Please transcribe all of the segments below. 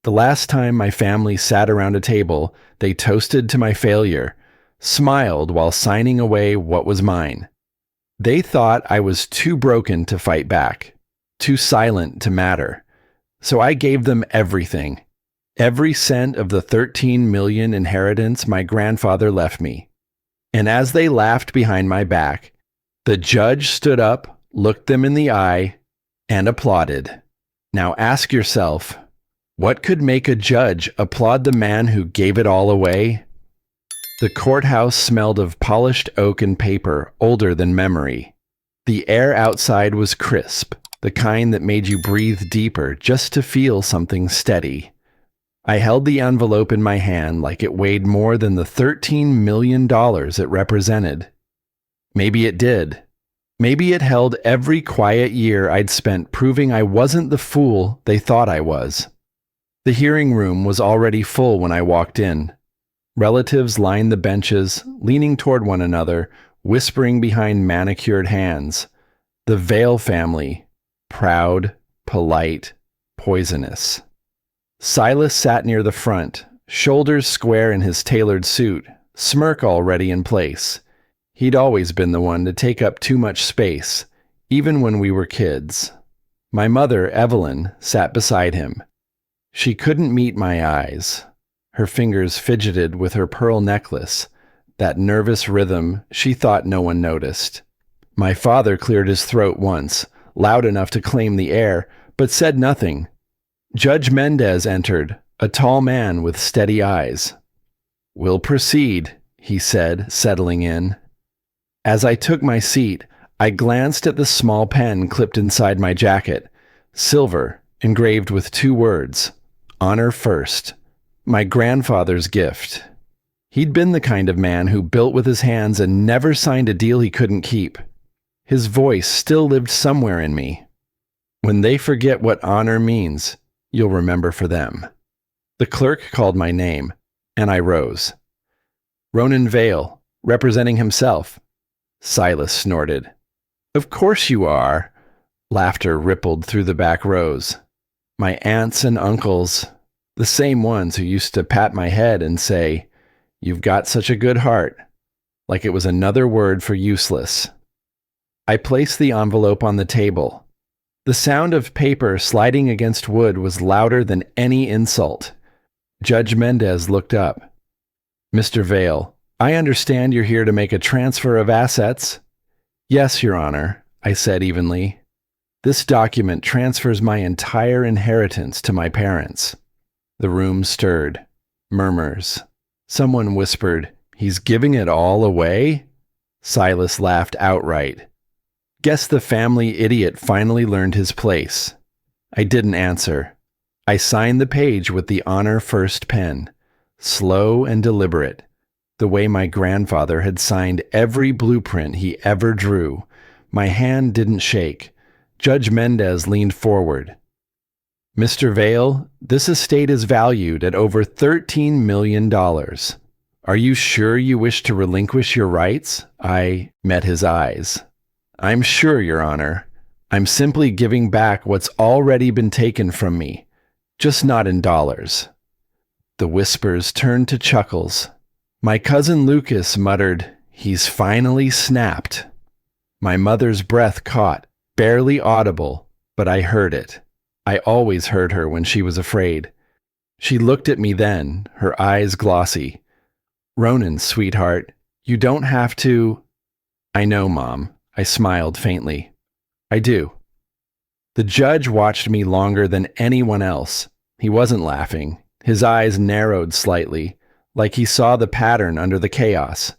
The last time my family sat around a table, they toasted to my failure, smiled while signing away what was mine. They thought I was too broken to fight back, too silent to matter. So I gave them everything. Every cent of the 13 million inheritance my grandfather left me. And as they laughed behind my back, the judge stood up, looked them in the eye, and applauded. Now ask yourself, what could make a judge applaud the man who gave it all away? The courthouse smelled of polished oak and paper older than memory. The air outside was crisp, the kind that made you breathe deeper just to feel something steady. I held the envelope in my hand like it weighed more than the $13 million it represented. Maybe it did. Maybe it held every quiet year I'd spent proving I wasn't the fool they thought I was. The hearing room was already full when I walked in. Relatives lined the benches, leaning toward one another, whispering behind manicured hands. The Vale family, proud, polite, poisonous. Silas sat near the front, shoulders square in his tailored suit, smirk already in place. He'd always been the one to take up too much space, even when we were kids. My mother, Evelyn, sat beside him. She couldn't meet my eyes. Her fingers fidgeted with her pearl necklace, that nervous rhythm she thought no one noticed. My father cleared his throat once, loud enough to claim the air, but said nothing. Judge Mendez entered, a tall man with steady eyes. "We'll proceed," he said, settling in. As I took my seat, I glanced at the small pen clipped inside my jacket, silver, engraved with 2 words, "Honor First," my grandfather's gift. He'd been the kind of man who built with his hands and never signed a deal he couldn't keep. His voice still lived somewhere in me. When they forget what honor means, you'll remember for them. The clerk called my name, and I rose. Ronan Vale, representing himself. Silas snorted. "Of course you are." Laughter rippled through the back rows. My aunts and uncles, the same ones who used to pat my head and say, "You've got such a good heart," like it was another word for useless. I placed the envelope on the table. The sound of paper sliding against wood was louder than any insult. Judge Mendez looked up. "Mr. Vale, I understand you're here to make a transfer of assets?" "Yes, Your Honor," I said evenly. "This document transfers my entire inheritance to my parents." The room stirred. Murmurs. Someone whispered, "He's giving it all away?" Silas laughed outright. Guess the family idiot finally learned his place. I didn't answer. I signed the page with the Honor First pen, slow and deliberate, the way my grandfather had signed every blueprint he ever drew. My hand didn't shake. Judge Mendez leaned forward. "Mr. Vale, this estate is valued at over $13 million. Are you sure you wish to relinquish your rights?" I met his eyes. "I'm sure, Your Honor. I'm simply giving back what's already been taken from me, just not in dollars." The whispers turned to chuckles. My cousin Lucas muttered, "He's finally snapped." My mother's breath caught, barely audible, but I heard it. I always heard her when she was afraid. She looked at me then, her eyes glossy. "Ronan, sweetheart, you don't have to—" "I know, Mom." I smiled faintly. "I do." The judge watched me longer than anyone else. He wasn't laughing. His eyes narrowed slightly, like he saw the pattern under the chaos.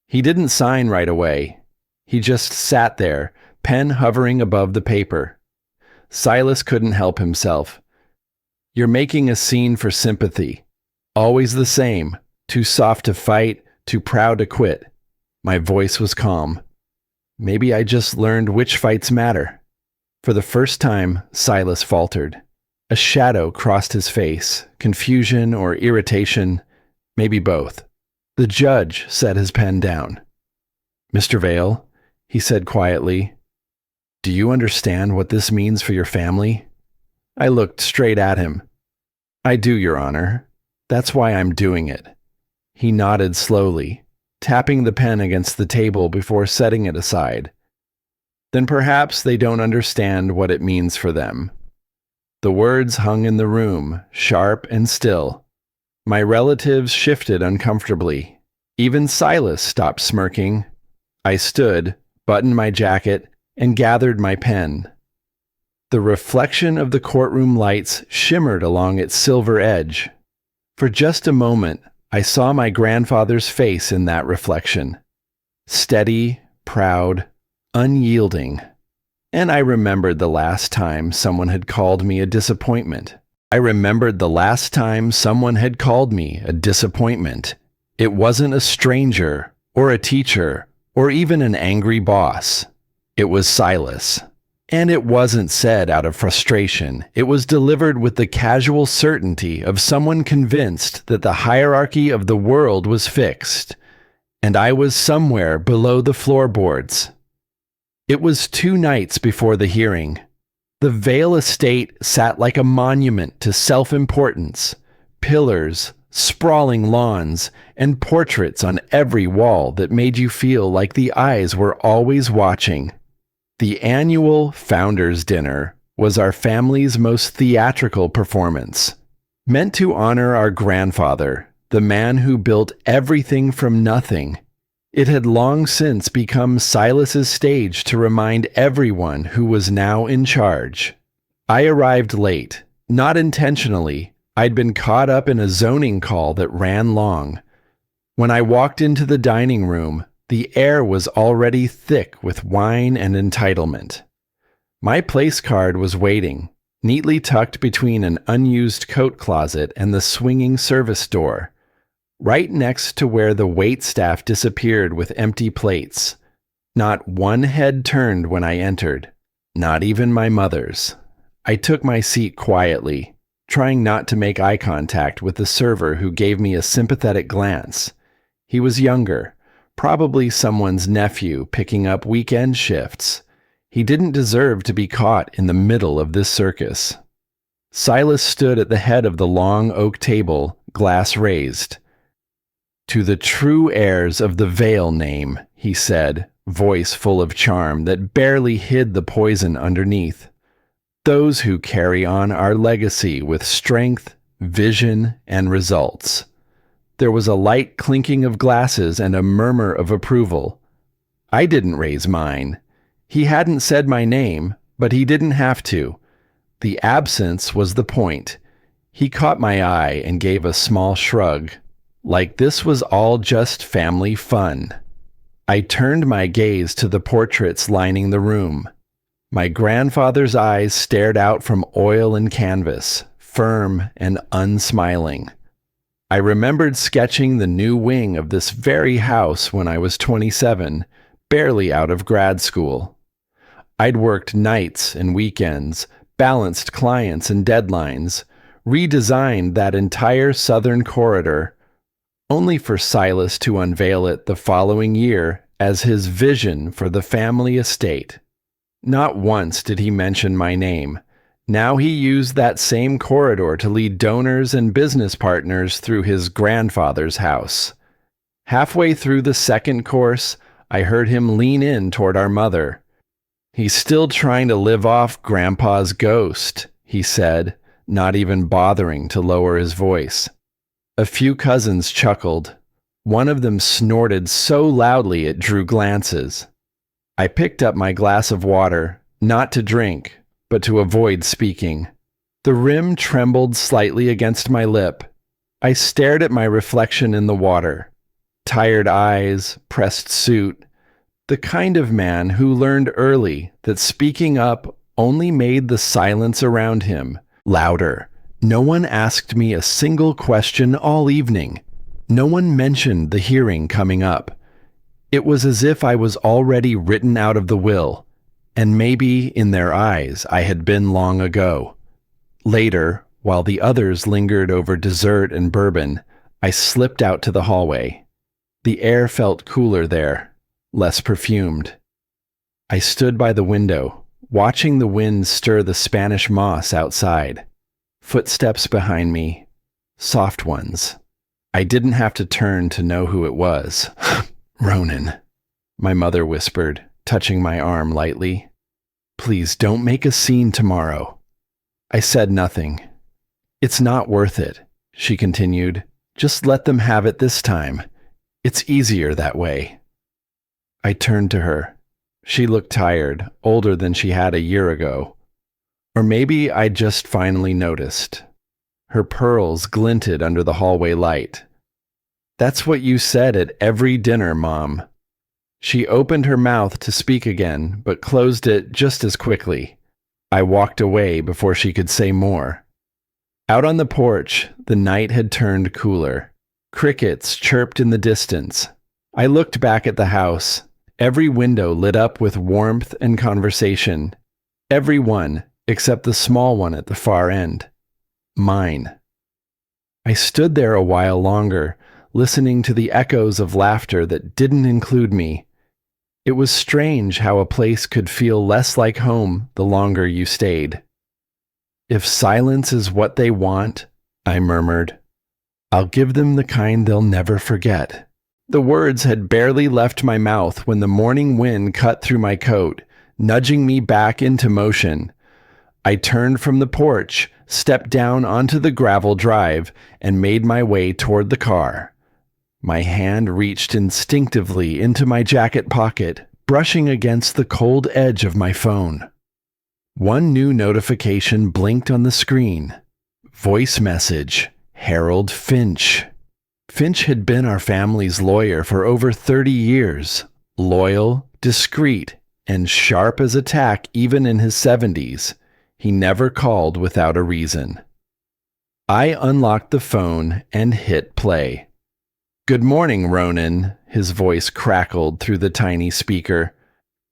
He didn't sign right away. He just sat there, pen hovering above the paper. Silas couldn't help himself. "You're making a scene for sympathy. Always the same. Too soft to fight, too proud to quit." My voice was calm. Maybe I just learned which fights matter. For the first time, Silas faltered. A shadow crossed his face, confusion or irritation, maybe both. The judge set his pen down. "Mr. Vale," he said quietly, "do you understand what this means for your family?" I looked straight at him. I do, Your Honor. That's why I'm doing it. He nodded slowly, tapping the pen against the table before setting it aside. Then perhaps they don't understand what it means for them. The words hung in the room, sharp and still. My relatives shifted uncomfortably. Even Silas stopped smirking. I stood, buttoned my jacket, and gathered my pen. The reflection of the courtroom lights shimmered along its silver edge. For just a moment, I saw my grandfather's face in that reflection. Steady, proud, unyielding. And I remembered the last time someone had called me a disappointment. It wasn't a stranger, or a teacher, or even an angry boss. It was Silas. And it wasn't said out of frustration. It was delivered with the casual certainty of someone convinced that the hierarchy of the world was fixed, and I was somewhere below the floorboards. It was 2 nights before the hearing. The Vale estate sat like a monument to self-importance, pillars, sprawling lawns, and portraits on every wall that made you feel like the eyes were always watching. The annual Founders' Dinner was our family's most theatrical performance, meant to honor our grandfather, the man who built everything from nothing. It had long since become Silas's stage to remind everyone who was now in charge. I arrived late, not intentionally. I'd been caught up in a zoning call that ran long. When I walked into the dining room, the air was already thick with wine and entitlement. My place card was waiting, neatly tucked between an unused coat closet and the swinging service door, right next to where the waitstaff disappeared with empty plates. Not one head turned when I entered, not even my mother's. I took my seat quietly, trying not to make eye contact with the server who gave me a sympathetic glance. He was younger, probably someone's nephew picking up weekend shifts. He didn't deserve to be caught in the middle of this circus. Silas stood at the head of the long oak table, glass raised. "To the true heirs of the Vale name," he said, voice full of charm that barely hid the poison underneath. "Those who carry on our legacy with strength, vision, and results." There was a light clinking of glasses and a murmur of approval. I didn't raise mine. He hadn't said my name, but he didn't have to. The absence was the point. He caught my eye and gave a small shrug, like this was all just family fun. I turned my gaze to the portraits lining the room. My grandfather's eyes stared out from oil and canvas, firm and unsmiling. I remembered sketching the new wing of this very house when I was 27, barely out of grad school. I'd worked nights and weekends, balanced clients and deadlines, redesigned that entire southern corridor, only for Silas to unveil it the following year as his vision for the family estate. Not once did he mention my name. Now he used that same corridor to lead donors and business partners through his grandfather's house. Halfway through the second course, I heard him lean in toward our mother. "He's still trying to live off Grandpa's ghost," he said, not even bothering to lower his voice. A few cousins chuckled. One of them snorted so loudly it drew glances. I picked up my glass of water, not to drink, but to avoid speaking. The rim trembled slightly against my lip. I stared at my reflection in the water. Tired eyes, pressed suit. The kind of man who learned early that speaking up only made the silence around him louder. No one asked me a single question all evening. No one mentioned the hearing coming up. It was as if I was already written out of the will, and maybe in their eyes I had been long ago. Later, while the others lingered over dessert and bourbon, I slipped out to the hallway. The air felt cooler there, less perfumed. I stood by the window, watching the wind stir the Spanish moss outside. Footsteps behind me, soft ones. I didn't have to turn to know who it was. Ronan, my mother whispered, touching my arm lightly. Please don't make a scene tomorrow. I said nothing. It's not worth it, she continued. Just let them have it this time. It's easier that way. I turned to her. She looked tired, older than she had a year ago. Or maybe I just finally noticed. Her pearls glinted under the hallway light. That's what you said at every dinner, Mom. She opened her mouth to speak again, but closed it just as quickly. I walked away before she could say more. Out on the porch, the night had turned cooler. Crickets chirped in the distance. I looked back at the house, every window lit up with warmth and conversation. Every one, except the small one at the far end. Mine. I stood there a while longer, listening to the echoes of laughter that didn't include me. It was strange how a place could feel less like home the longer you stayed. If silence is what they want, I murmured, I'll give them the kind they'll never forget. The words had barely left my mouth when the morning wind cut through my coat, nudging me back into motion. I turned from the porch, stepped down onto the gravel drive, and made my way toward the car. My hand reached instinctively into my jacket pocket, brushing against the cold edge of my phone. One new notification blinked on the screen. Voice message, Harold Finch. Finch had been our family's lawyer for over 30 years, loyal, discreet, and sharp as a tack even in his 70s. He never called without a reason. I unlocked the phone and hit play. Good morning, Ronan, his voice crackled through the tiny speaker.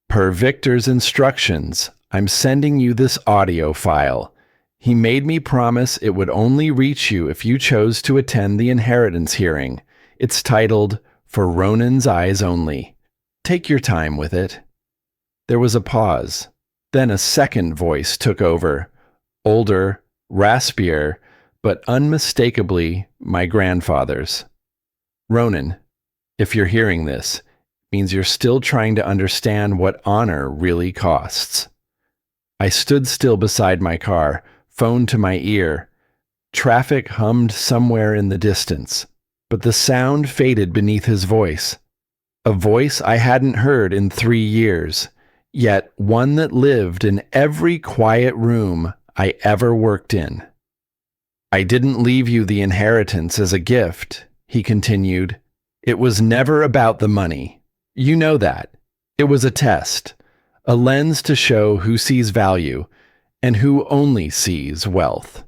Per Victor's instructions, I'm sending you this audio file. He made me promise it would only reach you if you chose to attend the inheritance hearing. It's titled, For Ronan's Eyes Only. Take your time with it. There was a pause. Then a second voice took over. Older, raspier, but unmistakably my grandfather's. Ronan, if you're hearing this, it means you're still trying to understand what honor really costs. I stood still beside my car, phone to my ear. Traffic hummed somewhere in the distance, but the sound faded beneath his voice. A voice I hadn't heard in 3 years, yet one that lived in every quiet room I ever worked in. I didn't leave you the inheritance as a gift, he continued. It was never about the money. You know that. It was a test, a lens to show who sees value and who only sees wealth.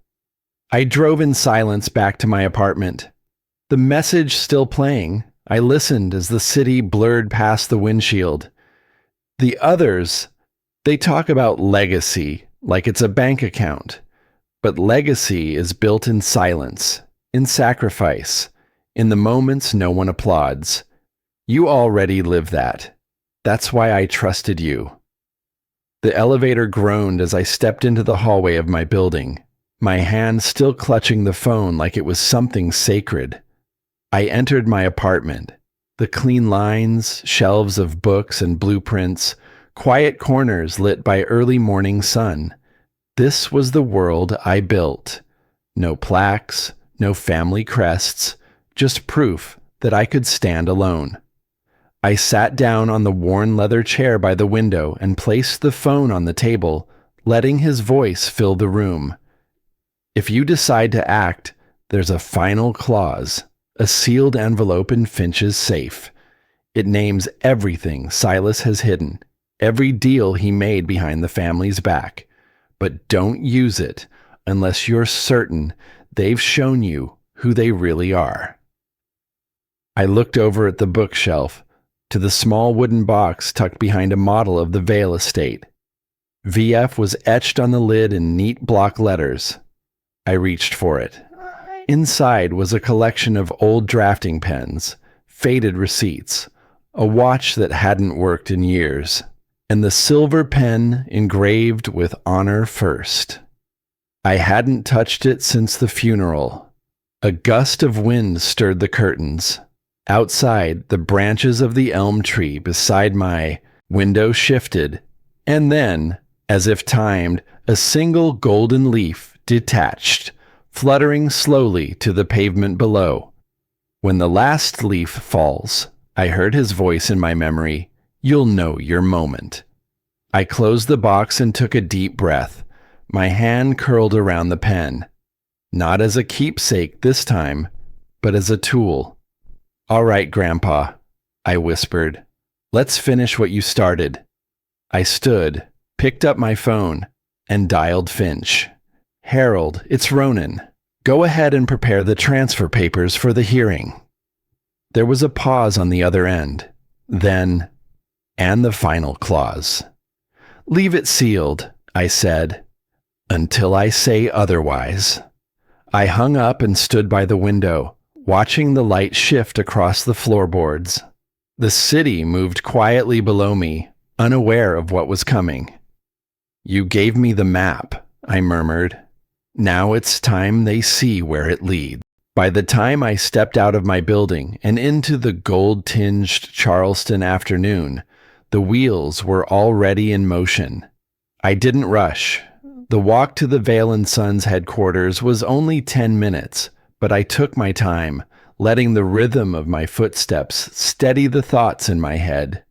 I drove in silence back to my apartment. The message still playing, I listened as the city blurred past the windshield. The others, they talk about legacy like it's a bank account. But legacy is built in silence, in sacrifice, in the moments no one applauds. You already live that. That's why I trusted you. The elevator groaned as I stepped into the hallway of my building, my hand still clutching the phone like it was something sacred. I entered my apartment. The clean lines, shelves of books and blueprints, quiet corners lit by early morning sun. This was the world I built. No plaques, no family crests, just proof that I could stand alone. I sat down on the worn leather chair by the window and placed the phone on the table, letting his voice fill the room. If you decide to act, there's a final clause, a sealed envelope in Finch's safe. It names everything Silas has hidden, every deal he made behind the family's back. But don't use it unless you're certain they've shown you who they really are. I looked over at the bookshelf, to the small wooden box tucked behind a model of the Vale estate. VF was etched on the lid in neat block letters. I reached for it. Inside was a collection of old drafting pens, faded receipts, a watch that hadn't worked in years, and the silver pen engraved with honor first. I hadn't touched it since the funeral. A gust of wind stirred the curtains. Outside, the branches of the elm tree beside my window shifted, and then, as if timed, a single golden leaf detached, fluttering slowly to the pavement below. When the last leaf falls, I heard his voice in my memory, "You'll know your moment." I closed the box and took a deep breath, my hand curled around the pen. Not as a keepsake this time, but as a tool. "All right, Grandpa," I whispered. "Let's finish what you started." I stood, picked up my phone, and dialed Finch. "Harold, it's Ronan. Go ahead and prepare the transfer papers for the hearing." There was a pause on the other end. Then, and the final clause. "Leave it sealed," I said, "until I say otherwise." I hung up and stood by the window, watching the light shift across the floorboards. The city moved quietly below me, unaware of what was coming. "You gave me the map," I murmured. "Now it's time they see where it leads." By the time I stepped out of my building and into the gold-tinged Charleston afternoon, the wheels were already in motion. I didn't rush. The walk to the Vale & Sons headquarters was only 10 minutes, but I took my time, letting the rhythm of my footsteps steady the thoughts in my head.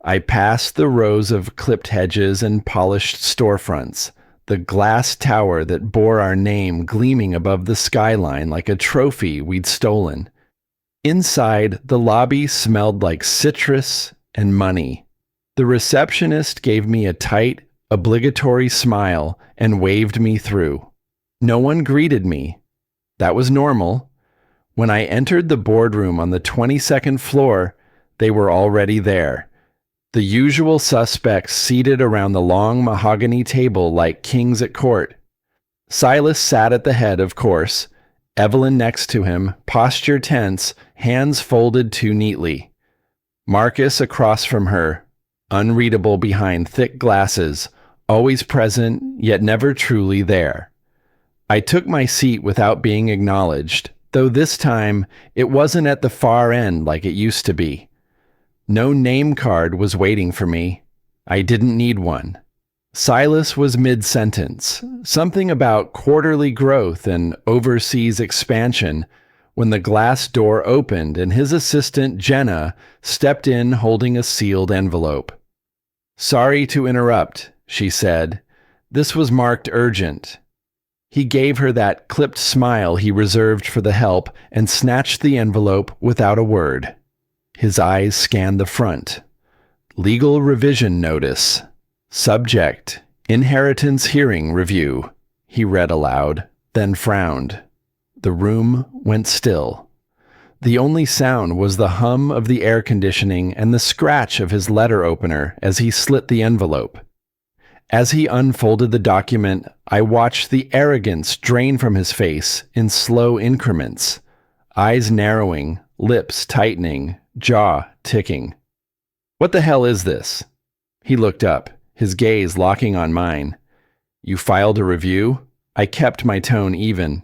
I passed the rows of clipped hedges and polished storefronts, the glass tower that bore our name gleaming above the skyline like a trophy we'd stolen. Inside, the lobby smelled like citrus and money. The receptionist gave me a tight, obligatory smile and waved me through. No one greeted me. That was normal. When I entered the boardroom on the 22nd floor, they were already there. The usual suspects seated around the long mahogany table like kings at court. Silas sat at the head, of course, Evelyn next to him, posture tense, hands folded too neatly. Marcus across from her, unreadable behind thick glasses, always present yet never truly there. I took my seat without being acknowledged, though this time it wasn't at the far end like it used to be. No name card was waiting for me. I didn't need one. Silas was mid-sentence, something about quarterly growth and overseas expansion, when the glass door opened and his assistant, Jenna, stepped in holding a sealed envelope. "Sorry to interrupt," she said. "This was marked urgent." He gave her that clipped smile he reserved for the help and snatched the envelope without a word. His eyes scanned the front. "Legal revision notice. Subject, inheritance hearing review," he read aloud, then frowned. The room went still. The only sound was the hum of the air conditioning and the scratch of his letter opener as he slit the envelope. As he unfolded the document, I watched the arrogance drain from his face in slow increments, eyes narrowing, lips tightening, jaw ticking. "What the hell is this?" He looked up, his gaze locking on mine. "You filed a review?" I kept my tone even.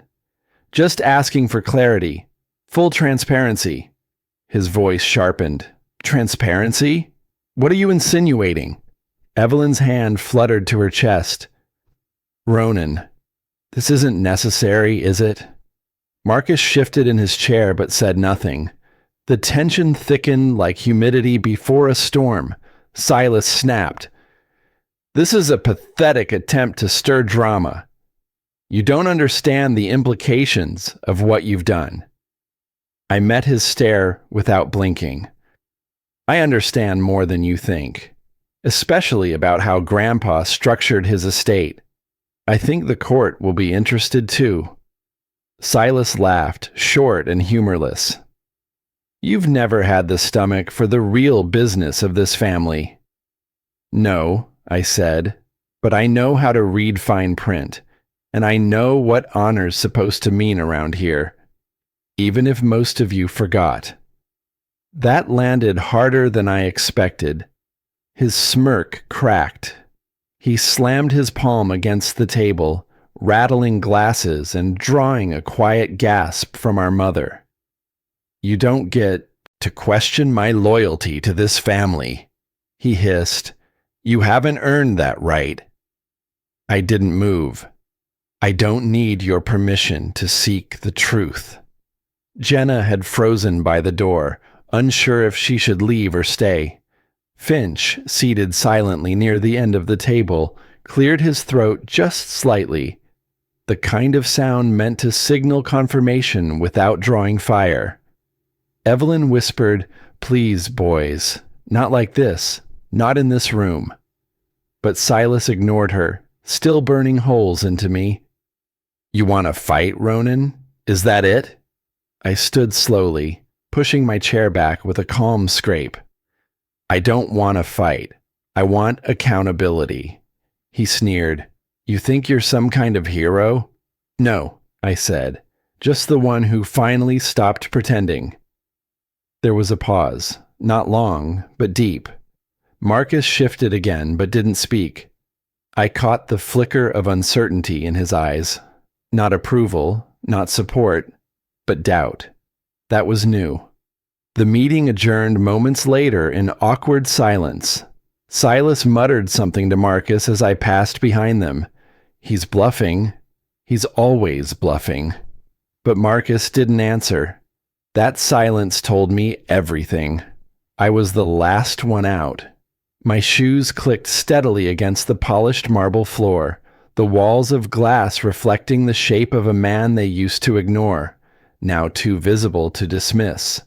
"Just asking for clarity. Full transparency." His voice sharpened. "Transparency? What are you insinuating?" Evelyn's hand fluttered to her chest. "Ronan, this isn't necessary, is it?" Marcus shifted in his chair but said nothing. The tension thickened like humidity before a storm. Silas snapped. "This is a pathetic attempt to stir drama. You don't understand the implications of what you've done." I met his stare without blinking. "I understand more than you think, especially about how Grandpa structured his estate. I think the court will be interested too." Silas laughed, short and humorless. "You've never had the stomach for the real business of this family." "No," I said, "but I know how to read fine print, and I know what honor's supposed to mean around here, even if most of you forgot." That landed harder than I expected. His smirk cracked. He slammed his palm against the table, rattling glasses and drawing a quiet gasp from our mother. "You don't get to question my loyalty to this family," he hissed. "You haven't earned that right." I didn't move. "I don't need your permission to seek the truth." Jenna had frozen by the door, unsure if she should leave or stay. Finch, seated silently near the end of the table, cleared his throat just slightly, the kind of sound meant to signal confirmation without drawing fire. Evelyn whispered, "Please, boys, not like this, not in this room." But Silas ignored her, still burning holes into me. "You want to fight, Ronan? Is that it?" I stood slowly, pushing my chair back with a calm scrape. "I don't want to fight. I want accountability." He sneered. "You think you're some kind of hero?" "No," I said, "just the one who finally stopped pretending." There was a pause, not long, but deep. Marcus shifted again, but didn't speak. I caught the flicker of uncertainty in his eyes. Not approval, not support, but doubt. That was new. The meeting adjourned moments later in awkward silence. Silas muttered something to Marcus as I passed behind them. He's bluffing. He's always bluffing. But Marcus didn't answer. That silence told me everything. I was the last one out. My shoes clicked steadily against the polished marble floor, the walls of glass reflecting the shape of a man they used to ignore, now too visible to dismiss.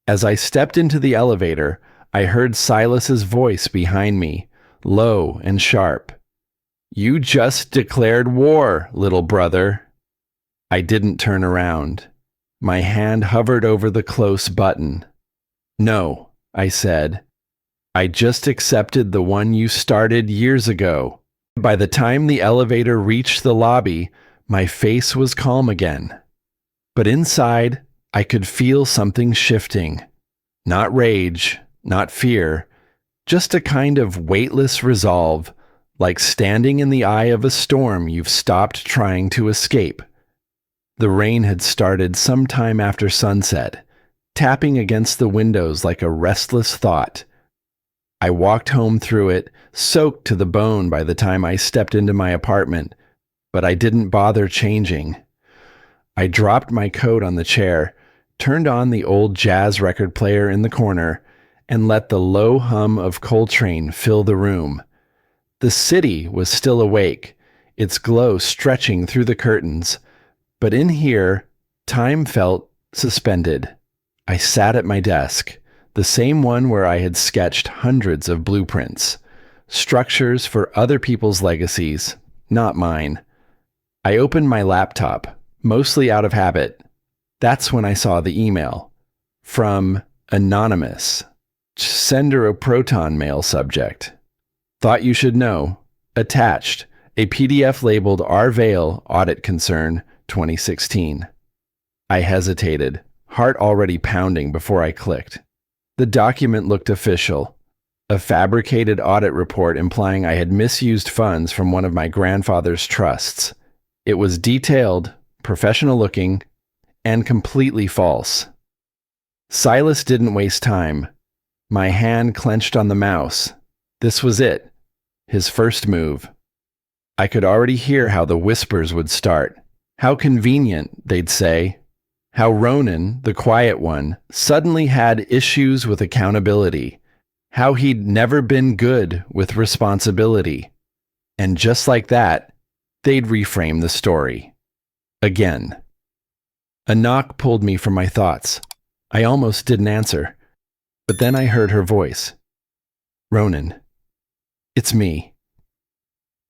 As I stepped into the elevator, I heard Silas's voice behind me, low and sharp. "You just declared war, little brother." I didn't turn around. My hand hovered over the close button. "No," I said. "I just accepted the one you started years ago." By the time the elevator reached the lobby, my face was calm again. But inside, I could feel something shifting. Not rage, not fear, just a kind of weightless resolve, like standing in the eye of a storm you've stopped trying to escape. The rain had started sometime after sunset, tapping against the windows like a restless thought. I walked home through it, soaked to the bone by the time I stepped into my apartment, but I didn't bother changing. I dropped my coat on the chair, turned on the old jazz record player in the corner, and let the low hum of Coltrane fill the room. The city was still awake, its glow stretching through the curtains, but in here, time felt suspended. I sat at my desk, the same one where I had sketched hundreds of blueprints, structures for other people's legacies, not mine. I opened my laptop, mostly out of habit. That's when I saw the email. From Anonymous. Sender a Proton Mail subject. Thought you should know. Attached, a PDF labeled R. Vale, Audit Concern, 2016. I hesitated, heart already pounding before I clicked. The document looked official. A fabricated audit report implying I had misused funds from one of my grandfather's trusts. It was detailed, professional looking, and completely false. Silas didn't waste time. My hand clenched on the mouse. This was it. His first move. I could already hear how the whispers would start. How convenient, they'd say. How Ronan, the quiet one, suddenly had issues with accountability. How he'd never been good with responsibility. And just like that, they'd reframe the story. Again. A knock pulled me from my thoughts. I almost didn't answer. But then I heard her voice. "Ronan, it's me."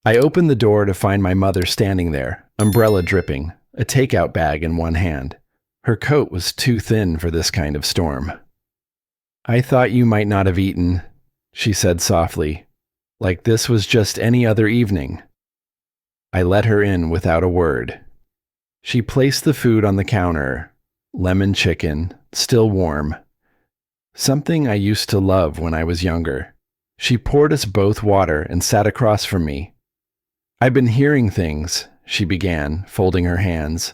I opened the door to find my mother standing there, umbrella dripping, a takeout bag in one hand. Her coat was too thin for this kind of storm. "I thought you might not have eaten," she said softly, like this was just any other evening. I let her in without a word. She placed the food on the counter, lemon chicken, still warm. Something I used to love when I was younger. She poured us both water and sat across from me. "I've been hearing things," she began, folding her hands.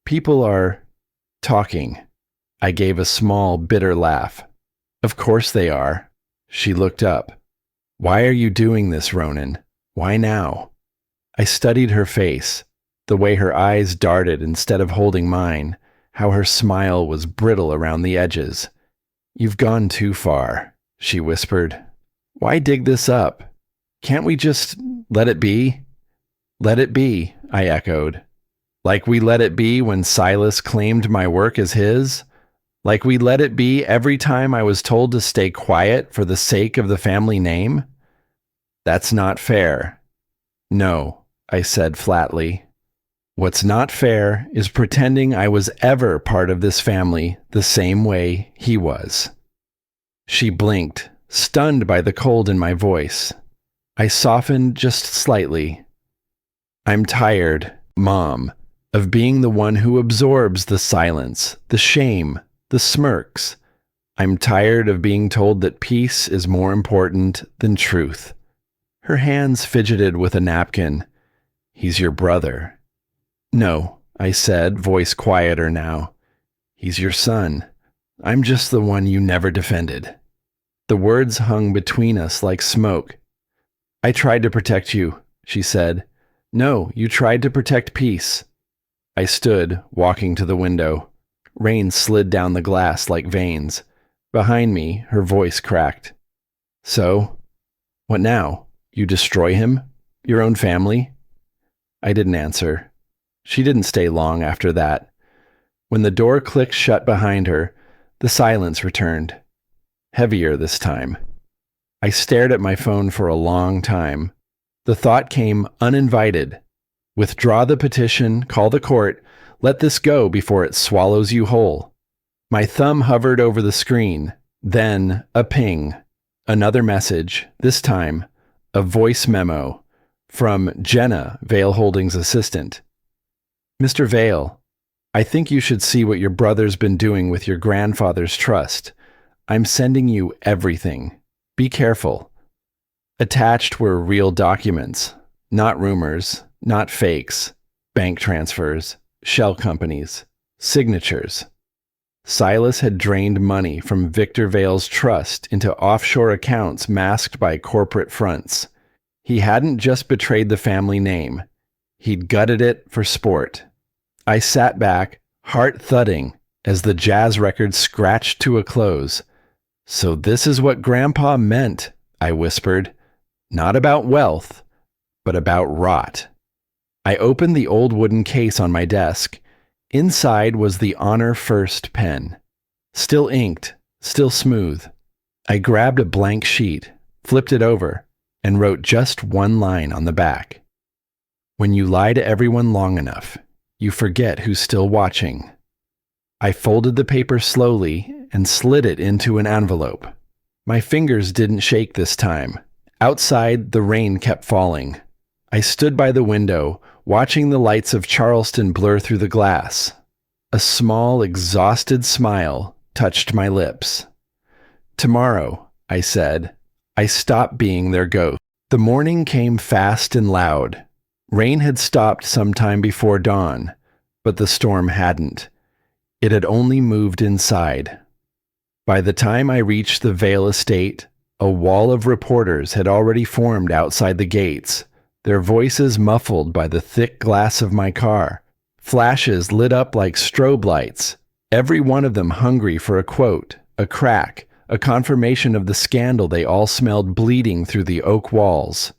People are talking. I gave a small, bitter laugh. Of course they are. She looked up. Why are you doing this, Ronan? Why now? I studied her face, the way her eyes darted instead of holding mine, how her smile was brittle around the edges. You've gone too far, she whispered. Why dig this up? Can't we just let it be? Let it be, I echoed. Like we let it be when Silas claimed my work as his? Like we let it be every time I was told to stay quiet for the sake of the family name? That's not fair. No, I said flatly. What's not fair is pretending I was ever part of this family the same way he was. She blinked, stunned by the cold in my voice. I softened just slightly. I'm tired, Mom, of being the one who absorbs the silence, the shame, the smirks. I'm tired of being told that peace is more important than truth. Her hands fidgeted with a napkin. He's your brother. No, I said, voice quieter now. He's your son. I'm just the one you never defended. The words hung between us like smoke. I tried to protect you, she said. No, you tried to protect peace. I stood, walking to the window. Rain slid down the glass like veins. Behind me, her voice cracked. So? What now? You destroy him? Your own family? I didn't answer. She didn't stay long after that. When the door clicked shut behind her, the silence returned. Heavier this time. I stared at my phone for a long time. The thought came uninvited. Withdraw the petition, call the court, let this go before it swallows you whole. My thumb hovered over the screen, then a ping. Another message, this time, a voice memo from Jenna, Vale Holdings' assistant. Mr. Vale, I think you should see what your brother's been doing with your grandfather's trust. I'm sending you everything. Be careful. Attached were real documents, not rumors, not fakes, bank transfers, shell companies, signatures. Silas had drained money from Victor Vale's trust into offshore accounts masked by corporate fronts. He hadn't just betrayed the family name. He'd gutted it for sport. I sat back, heart thudding, as the jazz record scratched to a close. So this is what Grandpa meant, I whispered. Not about wealth, but about rot. I opened the old wooden case on my desk. Inside was the Honor First pen. Still inked, still smooth. I grabbed a blank sheet, flipped it over, and wrote just one line on the back. When you lie to everyone long enough, you forget who's still watching. I folded the paper slowly and slid it into an envelope. My fingers didn't shake this time. Outside, the rain kept falling. I stood by the window, watching the lights of Charleston blur through the glass. A small, exhausted smile touched my lips. Tomorrow, I said, I stopped being their ghost. The morning came fast and loud. Rain had stopped sometime before dawn, but the storm hadn't. It had only moved inside. By the time I reached the Vale estate, a wall of reporters had already formed outside the gates, their voices muffled by the thick glass of my car. Flashes lit up like strobe lights, every one of them hungry for a quote, a crack, a confirmation of the scandal they all smelled bleeding through the oak walls.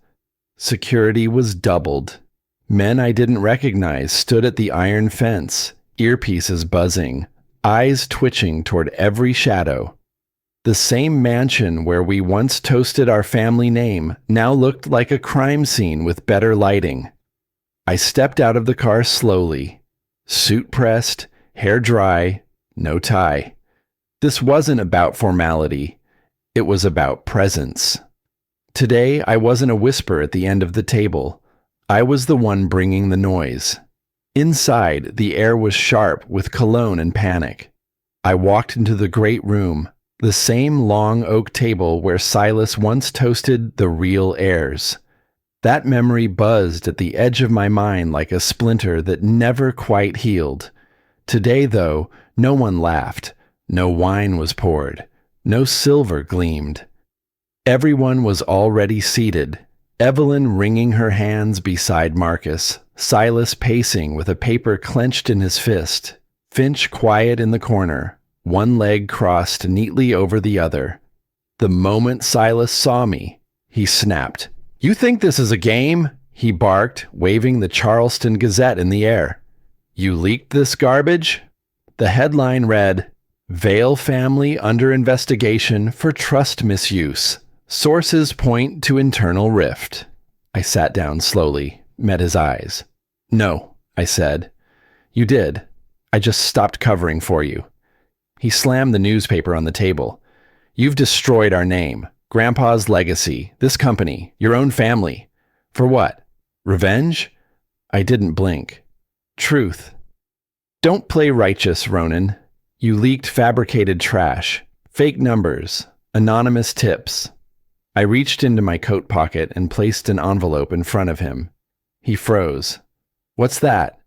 Security was doubled. Men I didn't recognize stood at the iron fence, earpieces buzzing, eyes twitching toward every shadow. The same mansion where we once toasted our family name now looked like a crime scene with better lighting. I stepped out of the car slowly, suit pressed, hair dry, no tie. This wasn't about formality. It was about presence. Today, I wasn't a whisper at the end of the table. I was the one bringing the noise. Inside, the air was sharp with cologne and panic. I walked into the great room, the same long oak table where Silas once toasted the real heirs. That memory buzzed at the edge of my mind like a splinter that never quite healed. Today, though, no one laughed, no wine was poured, no silver gleamed. Everyone was already seated, Evelyn wringing her hands beside Marcus, Silas pacing with a paper clenched in his fist, Finch quiet in the corner, one leg crossed neatly over the other. The moment Silas saw me, he snapped. "You think this is a game?" he barked, waving the Charleston Gazette in the air. "You leaked this garbage?" The headline read, "Vale Family Under Investigation for Trust Misuse. Sources Point to Internal Rift." I sat down slowly, met his eyes. "No," I said. "You did. I just stopped covering for you." He slammed the newspaper on the table. "You've destroyed our name, Grandpa's legacy, this company, your own family. For what? Revenge?" I didn't blink. "Truth. Don't play righteous, Ronan. You leaked fabricated trash, fake numbers, anonymous tips." I reached into my coat pocket and placed an envelope in front of him. He froze. "What's that?"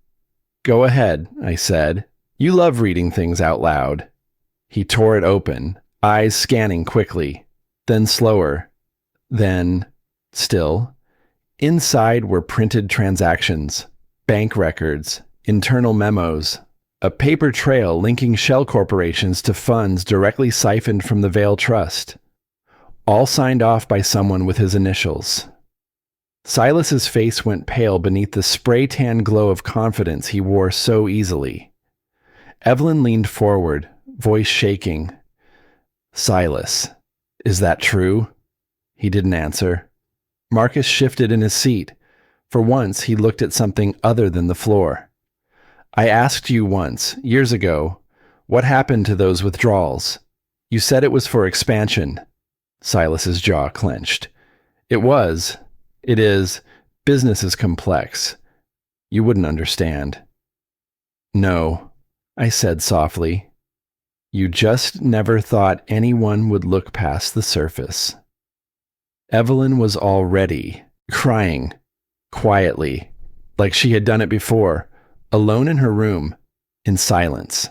"Go ahead," I said. "You love reading things out loud." He tore it open, eyes scanning quickly, then slower, then still. Inside were printed transactions, bank records, internal memos, a paper trail linking shell corporations to funds directly siphoned from the Vale Trust, all signed off by someone with his initials. Silas's face went pale beneath the spray-tan glow of confidence he wore so easily. Evelyn leaned forward, voice shaking. "Silas, is that true?" He didn't answer. Marcus shifted in his seat. For once, he looked at something other than the floor. "I asked you once, years ago, what happened to those withdrawals. You said it was for expansion." Silas's jaw clenched. "It was. It is. Business is complex. You wouldn't understand." "No," I said softly. "You just never thought anyone would look past the surface." Evelyn was already crying, quietly, like she had done it before, alone in her room, in silence.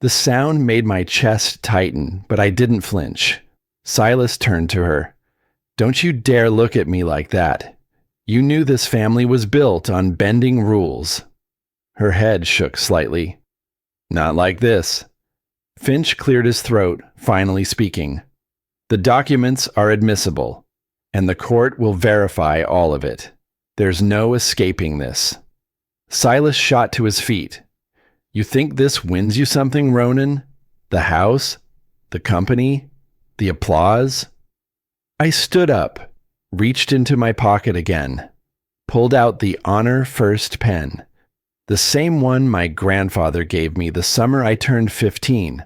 The sound made my chest tighten, but I didn't flinch. Silas turned to her. "Don't you dare look at me like that. You knew this family was built on bending rules." Her head shook slightly. "Not like this." Finch cleared his throat, finally speaking. "The documents are admissible, and the court will verify all of it. There's no escaping this." Silas shot to his feet. "You think this wins you something, Ronan? The house? The company? The applause?" I stood up, reached into my pocket again, pulled out the Honor First pen, the same one my grandfather gave me the summer I turned 15,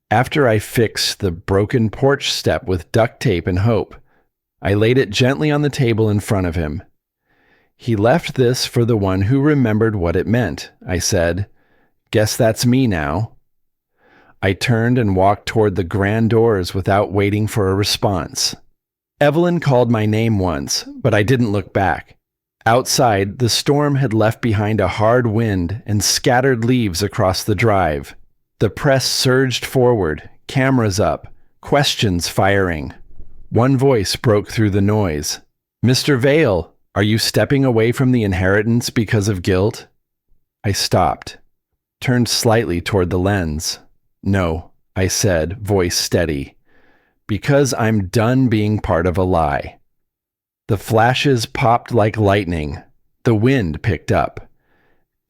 after I fixed the broken porch step with duct tape and hope. I laid it gently on the table in front of him. "He left this for the one who remembered what it meant," I said. "Guess that's me now." I turned and walked toward the grand doors without waiting for a response. Evelyn called my name once, but I didn't look back. Outside, the storm had left behind a hard wind and scattered leaves across the drive. The press surged forward, cameras up, questions firing. One voice broke through the noise. "Mr. Vale, are you stepping away from the inheritance because of guilt?" I stopped, turned slightly toward the lens. "No," I said, voice steady. "Because I'm done being part of a lie." The flashes popped like lightning. The wind picked up.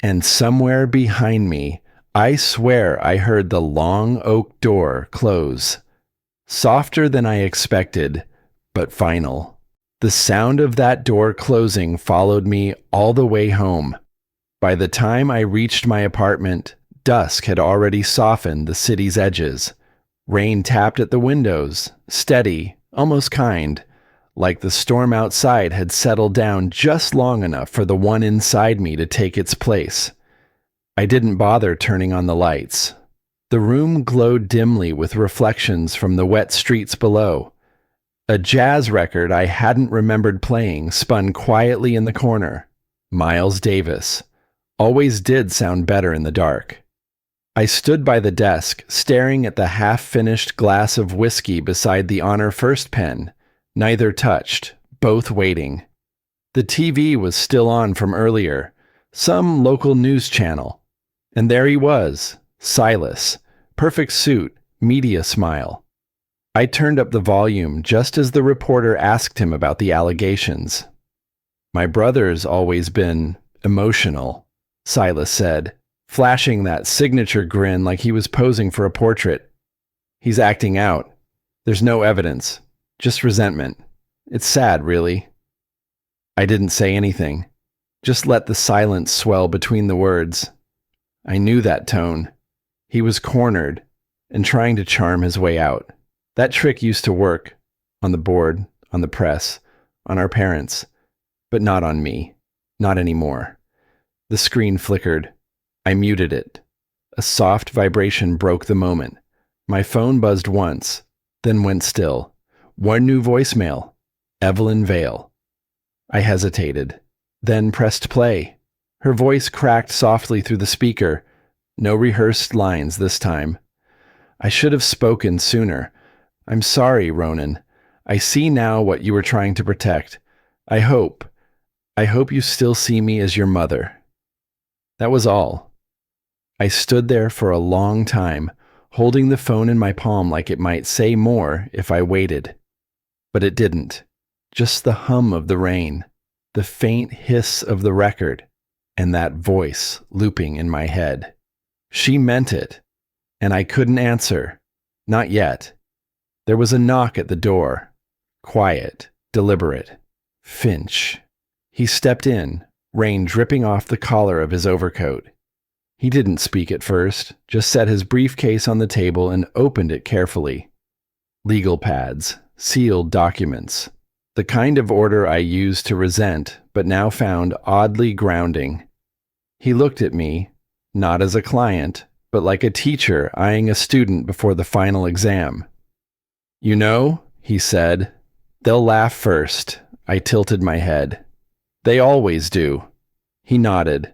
And somewhere behind me, I swear I heard the long oak door close. Softer than I expected, but final. The sound of that door closing followed me all the way home. By the time I reached my apartment, dusk had already softened the city's edges. Rain tapped at the windows, steady, almost kind, like the storm outside had settled down just long enough for the one inside me to take its place. I didn't bother turning on the lights. The room glowed dimly with reflections from the wet streets below. A jazz record I hadn't remembered playing spun quietly in the corner. Miles Davis. Always did sound better in the dark. I stood by the desk, staring at the half-finished glass of whiskey beside the Honor First pen. Neither touched, both waiting. The TV was still on from earlier, some local news channel. And there he was, Silas, perfect suit, media smile. I turned up the volume just as the reporter asked him about the allegations. "My brother's always been emotional," Silas said, flashing that signature grin like he was posing for a portrait. "He's acting out. There's no evidence, just resentment. It's sad, really." I didn't say anything, just let the silence swell between the words. I knew that tone. He was cornered and trying to charm his way out. That trick used to work, on the board, on the press, on our parents, but not on me, not anymore. The screen flickered. I muted it. A soft vibration broke the moment. My phone buzzed once, then went still. One new voicemail. Evelyn Vale. I hesitated, then pressed play. Her voice cracked softly through the speaker. No rehearsed lines this time. I should have spoken sooner. "I'm sorry, Ronan. I see now what you were trying to protect. I hope you still see me as your mother." That was all. I stood there for a long time, holding the phone in my palm like it might say more if I waited. But it didn't. Just the hum of the rain, the faint hiss of the record, and that voice looping in my head. She meant it, and I couldn't answer. Not yet. There was a knock at the door. Quiet, deliberate. Finch. He stepped in, rain dripping off the collar of his overcoat. He didn't speak at first, just set his briefcase on the table and opened it carefully. Legal pads, sealed documents. The kind of order I used to resent, but now found oddly grounding. He looked at me, not as a client, but like a teacher eyeing a student before the final exam. "You know," he said, "they'll laugh first." I tilted my head. "They always do." He nodded.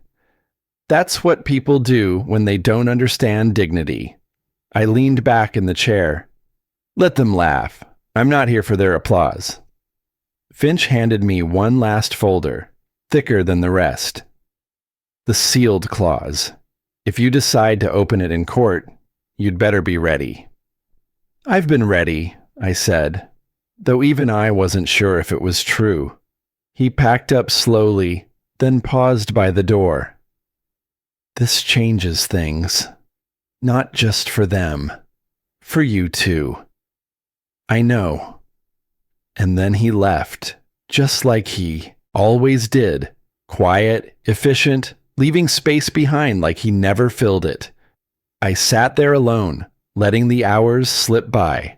"That's what people do when they don't understand dignity." I leaned back in the chair. "Let them laugh. I'm not here for their applause." Finch handed me one last folder, thicker than the rest. The sealed clause. If you decide to open it in court, you'd better be ready. "I've been ready," I said, though even I wasn't sure if it was true. He packed up slowly, then paused by the door. "This changes things. Not just for them. For you too." "I know." And then he left, just like he always did, quiet, efficient, leaving space behind like he never filled it. I sat there alone, letting the hours slip by.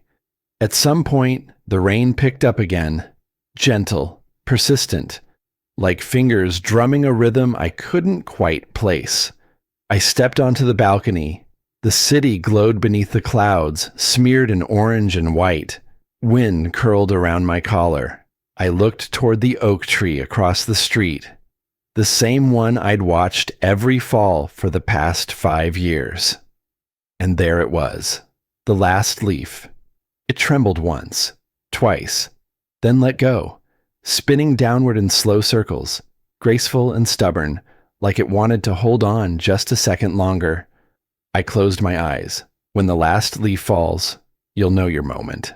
At some point, the rain picked up again, gentle, persistent, like fingers drumming a rhythm I couldn't quite place. I stepped onto the balcony. The city glowed beneath the clouds, smeared in orange and white. Wind curled around my collar. I looked toward the oak tree across the street, the same one I'd watched every fall for the past 5 years. And there it was, the last leaf. It trembled once, twice, then let go, spinning downward in slow circles, graceful and stubborn, like it wanted to hold on just a second longer. I closed my eyes. When the last leaf falls, you'll know your moment.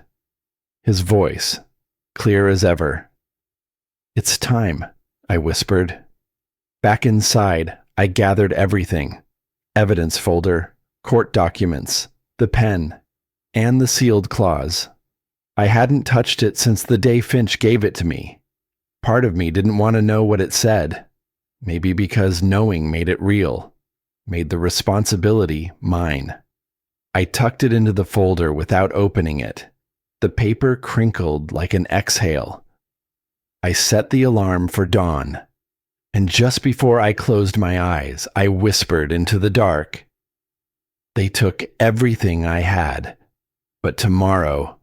His voice, clear as ever. "It's time," I whispered. Back inside, I gathered everything. Evidence folder, court documents, the pen, and the sealed clause. I hadn't touched it since the day Finch gave it to me. Part of me didn't want to know what it said. Maybe because knowing made it real, made the responsibility mine. I tucked it into the folder without opening it. The paper crinkled like an exhale. I set the alarm for dawn, and just before I closed my eyes, I whispered into the dark, "They took everything I had, but tomorrow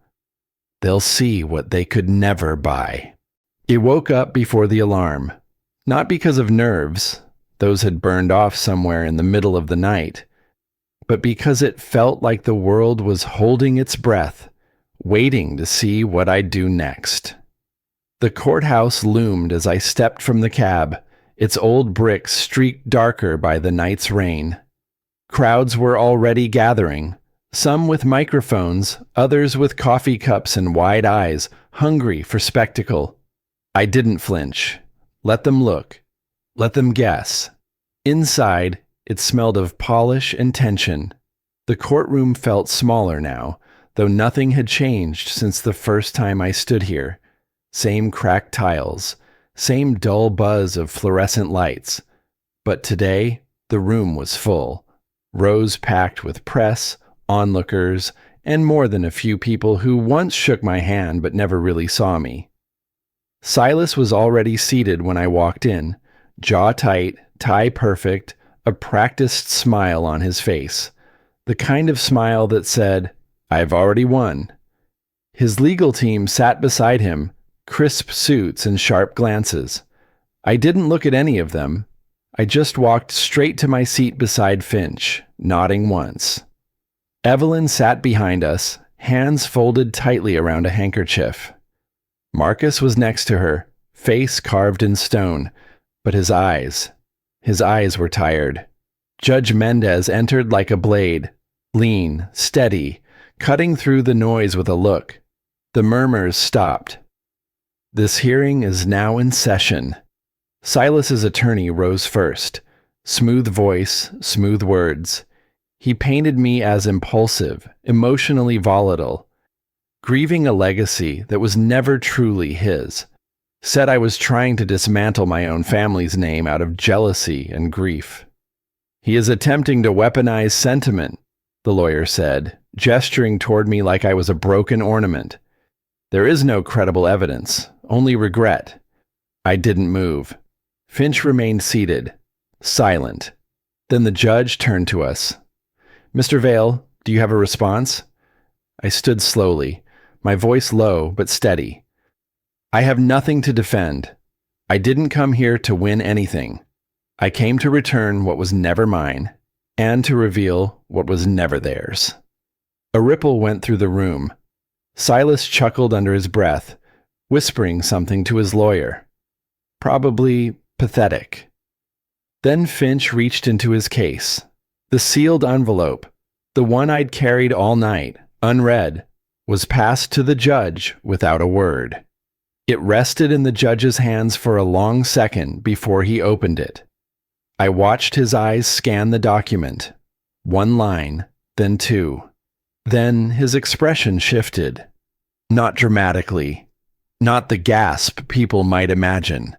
They'll see what they could never buy. He woke up before the alarm, not because of nerves, those had burned off somewhere in the middle of the night, but because it felt like the world was holding its breath, waiting to see what I'd do next. The courthouse loomed as I stepped from the cab, its old bricks streaked darker by the night's rain. Crowds were already gathering, some with microphones, others with coffee cups and wide eyes, hungry for spectacle. I didn't flinch. Let them look. Let them guess. Inside, it smelled of polish and tension. The courtroom felt smaller now, though nothing had changed since the first time I stood here. Same cracked tiles, same dull buzz of fluorescent lights. But today, the room was full. Rows packed with press, onlookers, and more than a few people who once shook my hand but never really saw me. Silas was already seated when I walked in, jaw tight, tie perfect, a practiced smile on his face. The kind of smile that said, "I've already won." His legal team sat beside him, crisp suits and sharp glances. I didn't look at any of them. I just walked straight to my seat beside Finch, nodding once. Evelyn sat behind us, hands folded tightly around a handkerchief. Marcus was next to her, face carved in stone, but his eyes were tired. Judge Mendez entered like a blade, lean, steady, cutting through the noise with a look. The murmurs stopped. This hearing is now in session. Silas's attorney rose first. Smooth voice, smooth words. He painted me as impulsive, emotionally volatile, grieving a legacy that was never truly his. Said I was trying to dismantle my own family's name out of jealousy and grief. He is attempting to weaponize sentiment, the lawyer said, gesturing toward me like I was a broken ornament. There is no credible evidence, only regret. I didn't move. Finch remained seated, silent. Then the judge turned to us. "Mr. Vale, do you have a response?" I stood slowly, my voice low but steady. "I have nothing to defend. I didn't come here to win anything. I came to return what was never mine, and to reveal what was never theirs." A ripple went through the room. Silas chuckled under his breath, whispering something to his lawyer. Probably pathetic. Then Finch reached into his case. The sealed envelope, the one I'd carried all night, unread, was passed to the judge without a word. It rested in the judge's hands for a long second before he opened it. I watched his eyes scan the document. One line, then two. Then his expression shifted. Not dramatically, not the gasp people might imagine,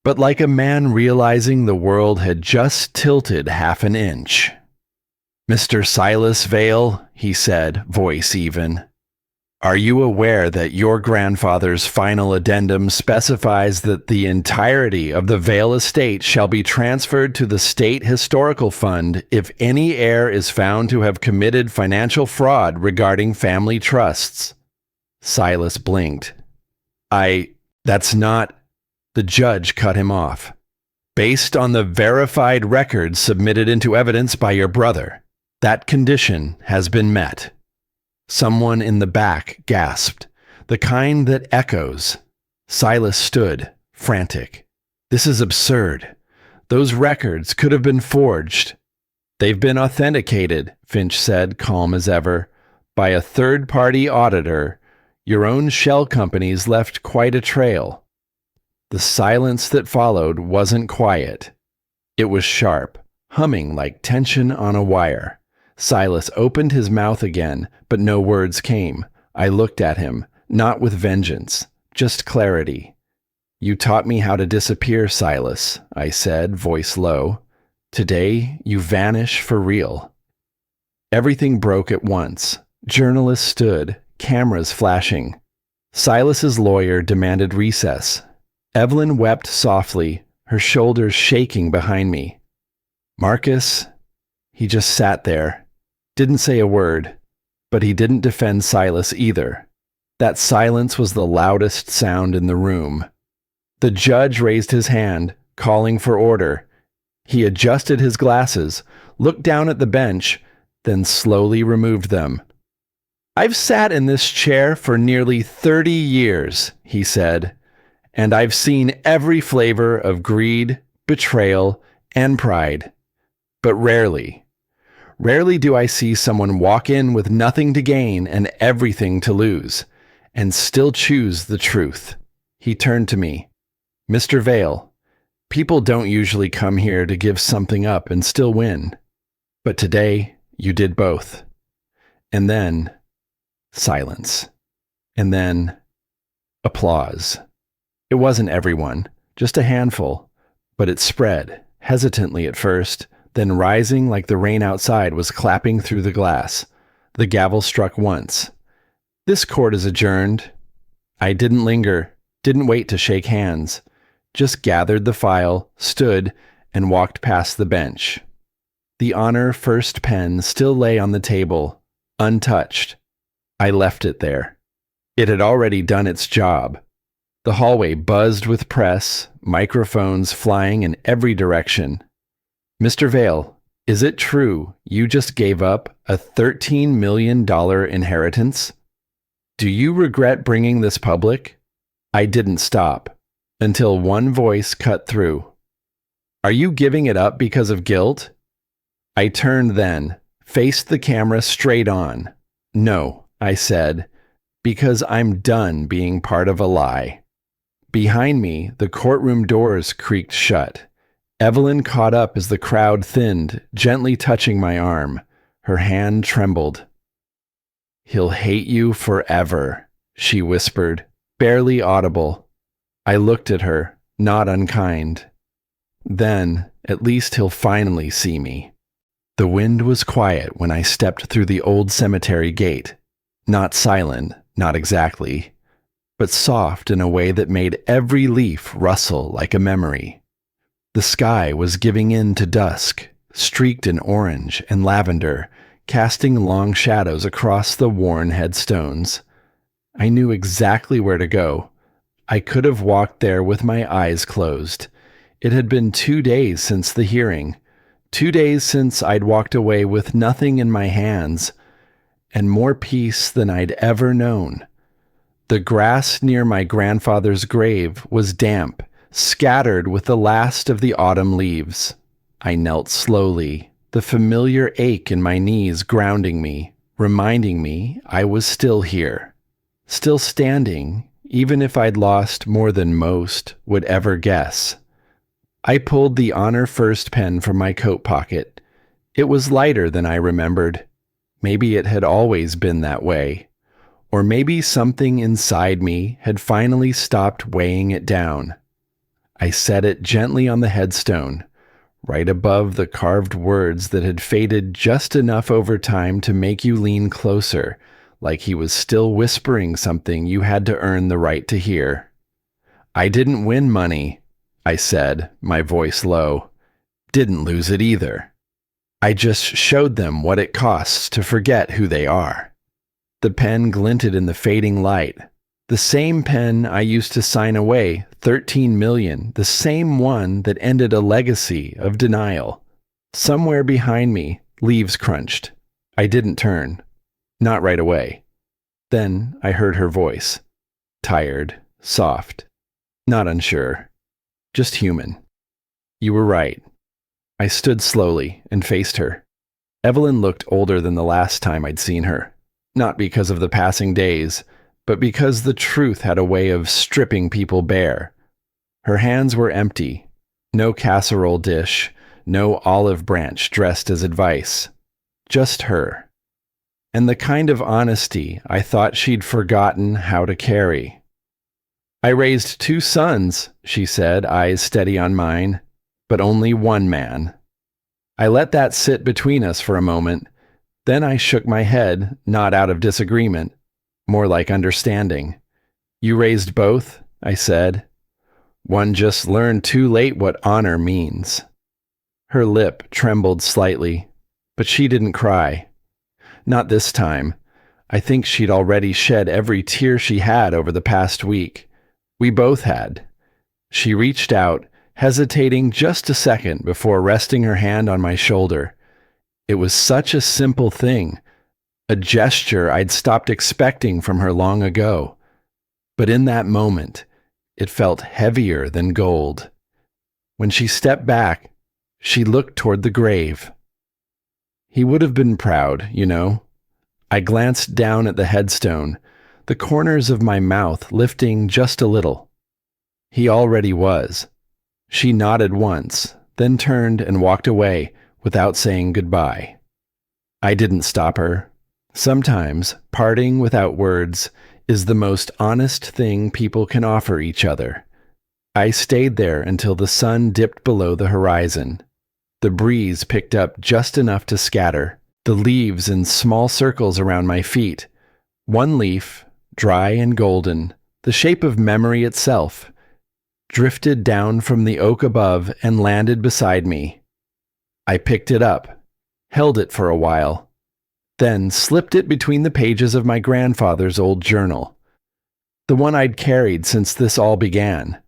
but like a man realizing the world had just tilted half an inch. "Mr. Silas Vale," he said, voice even, "are you aware that your grandfather's final addendum specifies that the entirety of the Vale estate shall be transferred to the State Historical Fund if any heir is found to have committed financial fraud regarding family trusts?" Silas blinked. That's not... The judge cut him off. "Based on the verified records submitted into evidence by your brother, that condition has been met." Someone in the back gasped, the kind that echoes. Silas stood, frantic. "This is absurd. Those records could have been forged." "They've been authenticated," Finch said, calm as ever, "by a third-party auditor. Your own shell companies left quite a trail." The silence that followed wasn't quiet. It was sharp, humming like tension on a wire. Silas opened his mouth again, but no words came. I looked at him, not with vengeance, just clarity. "You taught me how to disappear, Silas," I said, voice low. "Today, you vanish for real." Everything broke at once. Journalists stood, cameras flashing. Silas's lawyer demanded recess. Evelyn wept softly, her shoulders shaking behind me. Marcus, he just sat there, didn't say a word, but he didn't defend Silas either. That silence was the loudest sound in the room. The judge raised his hand, calling for order. He adjusted his glasses, looked down at the bench, then slowly removed them. "I've sat in this chair for nearly 30 years," he said, "and I've seen every flavor of greed, betrayal, and pride. But rarely do I see someone walk in with nothing to gain and everything to lose, and still choose the truth." He turned to me. "Mr. Vale, people don't usually come here to give something up and still win. But today, you did both." And then silence. And then applause. It wasn't everyone, just a handful, but it spread, hesitantly at first, then rising like the rain outside was clapping through the glass. The gavel struck once. "This court is adjourned." I didn't linger, didn't wait to shake hands, just gathered the file, stood, and walked past the bench. The honor first pen still lay on the table, untouched. I left it there. It had already done its job. The hallway buzzed with press, microphones flying in every direction. "Mr. Vale, is it true you just gave up a $13 million inheritance? Do you regret bringing this public?" I didn't stop, until one voice cut through. "Are you giving it up because of guilt?" I turned then, faced the camera straight on. "No," I said, "because I'm done being part of a lie." Behind me, the courtroom doors creaked shut. Evelyn caught up as the crowd thinned, gently touching my arm. Her hand trembled. "He'll hate you forever," she whispered, barely audible. I looked at her, not unkind. "Then, at least he'll finally see me." The wind was quiet when I stepped through the old cemetery gate. Not silent, not exactly, but soft in a way that made every leaf rustle like a memory. The sky was giving in to dusk, streaked in orange and lavender, casting long shadows across the worn headstones. I knew exactly where to go. I could have walked there with my eyes closed. It had been 2 days since the hearing, 2 days since I'd walked away with nothing in my hands, and more peace than I'd ever known. The grass near my grandfather's grave was damp, scattered with the last of the autumn leaves. I knelt slowly, the familiar ache in my knees grounding me, reminding me I was still here, still standing, even if I'd lost more than most would ever guess. I pulled the honor first pen from my coat pocket. It was lighter than I remembered. Maybe it had always been that way. Or maybe something inside me had finally stopped weighing it down. I set it gently on the headstone, right above the carved words that had faded just enough over time to make you lean closer, like he was still whispering something you had to earn the right to hear. "I didn't win money," I said, my voice low. "Didn't lose it either. I just showed them what it costs to forget who they are." The pen glinted in the fading light. The same pen I used to sign away 13 million, the same one that ended a legacy of denial. Somewhere behind me, leaves crunched. I didn't turn. Not right away. Then I heard her voice. Tired, soft, not unsure. Just human. "You were right." I stood slowly and faced her. Evelyn looked older than the last time I'd seen her. Not because of the passing days, but because the truth had a way of stripping people bare. Her hands were empty. No casserole dish, no olive branch dressed as advice. Just her. And the kind of honesty I thought she'd forgotten how to carry. "I raised 2 sons," she said, eyes steady on mine, "but only one man." I let that sit between us for a moment. Then I shook my head, not out of disagreement, more like understanding. "You raised both," I said. "One just learned too late what honor means." Her lip trembled slightly, but she didn't cry. Not this time. I think she'd already shed every tear she had over the past week. We both had. She reached out, hesitating just a second before resting her hand on my shoulder. It was such a simple thing, a gesture I'd stopped expecting from her long ago. But in that moment, it felt heavier than gold. When she stepped back, she looked toward the grave. He would have been proud, you know. I glanced down at the headstone, the corners of my mouth lifting just a little. He already was. She nodded once, then turned and walked away without saying goodbye. I didn't stop her. Sometimes parting without words is the most honest thing people can offer each other. I stayed there until the sun dipped below the horizon. The breeze picked up just enough to scatter the leaves in small circles around my feet. One leaf, dry and golden, the shape of memory itself, drifted down from the oak above and landed beside me. I picked it up, held it for a while, then slipped it between the pages of my grandfather's old journal, the one I'd carried since this all began.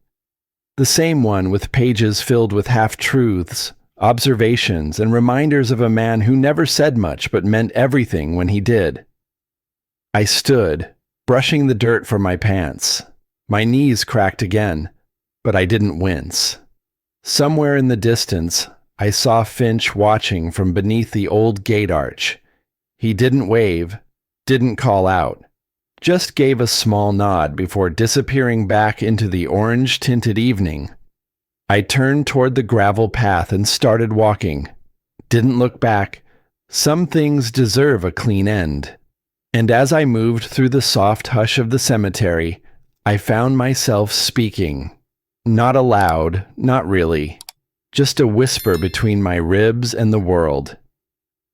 The same one with pages filled with half-truths, observations, and reminders of a man who never said much but meant everything when he did. I stood, brushing the dirt from my pants. My knees cracked again, but I didn't wince. Somewhere in the distance, I saw Finch watching from beneath the old gate arch. He didn't wave, didn't call out, just gave a small nod before disappearing back into the orange-tinted evening. I turned toward the gravel path and started walking. Didn't look back. Some things deserve a clean end. And as I moved through the soft hush of the cemetery, I found myself speaking. Not aloud, not really. Just a whisper between my ribs and the world.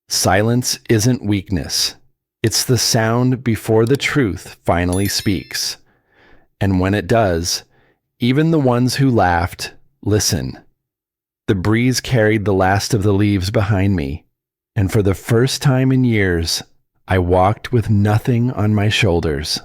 Silence isn't weakness. It's the sound before the truth finally speaks. And when it does, even the ones who laughed, listen. The breeze carried the last of the leaves behind me, and for the first time in years, I walked with nothing on my shoulders.